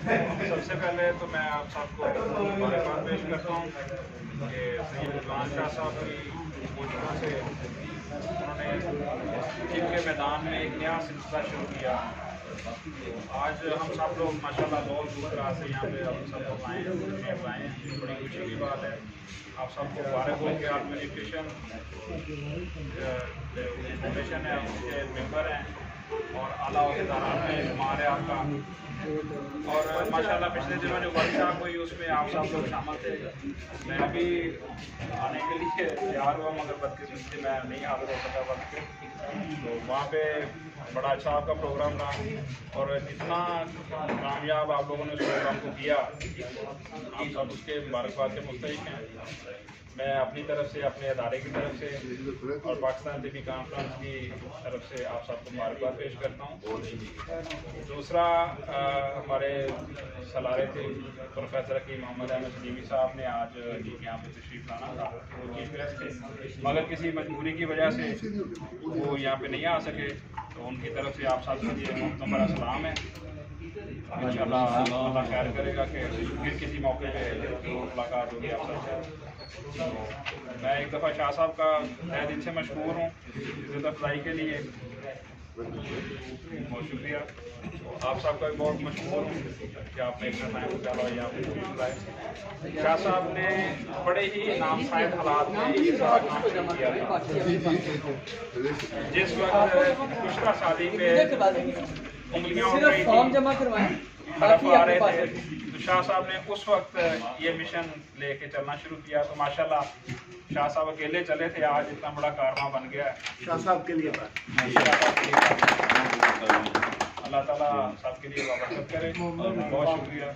سب سے پہلے تو میں آپ سب کو مبارکباد پیش کرتا ہوں کہ سید رضوان شاہ صاحب کی کوششوں سے انہوں نے جن کے میدان میں ایک نیا سلسلہ شروع کیا. آج ہم سب لوگ ماشاءاللہ بہت دور دراز سے یہاں پہ ہم سب لوگ آئے ہیں, بڑی خوشی کی بات ہے. آپ سب کو مبارک ہو کہ آپ یونیفیکیشن ہے, اس کے ممبر ہیں اور اعلیٰ عہدیداران میں شمار ہے آپ کا. اور ماشاءاللہ پچھلے دنوں جو ورک شاپ ہوئی اس میں آپ سب لوگ شامل تھے. میں بھی آنے کے لیے تیار ہوا مگر بدقسمتی سے میں نہیں حاضر ہو سکا وقت پہ. تو وہاں پہ بڑا اچھا آپ کا پروگرام رہا اور جتنا کامیاب آپ لوگوں نے اس پروگرام کو کیا آپ سب اس کے مبارکباد کے مستحق ہیں. میں اپنی طرف سے, اپنے ادارے کی طرف سے اور پاکستان ٹی وی کانفرنس کی طرف سے آپ سب کو مبارکباد پیش کرتا ہوں. دوسرا ہمارے سلارے تھے پروفیسر حکیم محمد احمد سلیمی صاحب نے آج یہاں پہ تشریف لانا تھا, وہ چیف گیسٹ تھے مگر کسی مجبوری کی وجہ سے وہ یہاں پہ نہیں آ سکے. تو ان کی طرف سے آپ سب کے لیے مکمل السلام ہے. انشاءاللہ اللہ خیر کرے گا کہ پھر کسی موقع پہ ملاقات ہوگی آپ سب سے. میں ایک دفعہ شاہ صاحب کا تہ دل سے مشکور ہوں عزت افزائی کے لیے, بہت شکریہ. آپ صاحب کا بھی بہت مشکور ہوں کہ آپ نے اتنا ٹائم نکالا یہاں پہ تشریف لائے. شاہ صاحب نے بڑے ہی نامسائد حالات میں یہ سارا کام شروع کیا تھا. جس وقت گزشتہ شادی پہ انگلیاں اٹھ رہی تھیں, حرف آ رہے تھے, تو شاہ صاحب نے اس وقت یہ مشن لے کے چلنا شروع کیا. تو ماشاءاللہ شاہ صاحب اکیلے چلے تھے, آج اتنا بڑا کارواں بن گیا ہے. شاہ صاحب کے لیے اللہ تعالیٰ سب کے لیے برکت کرے. بہت شکریہ.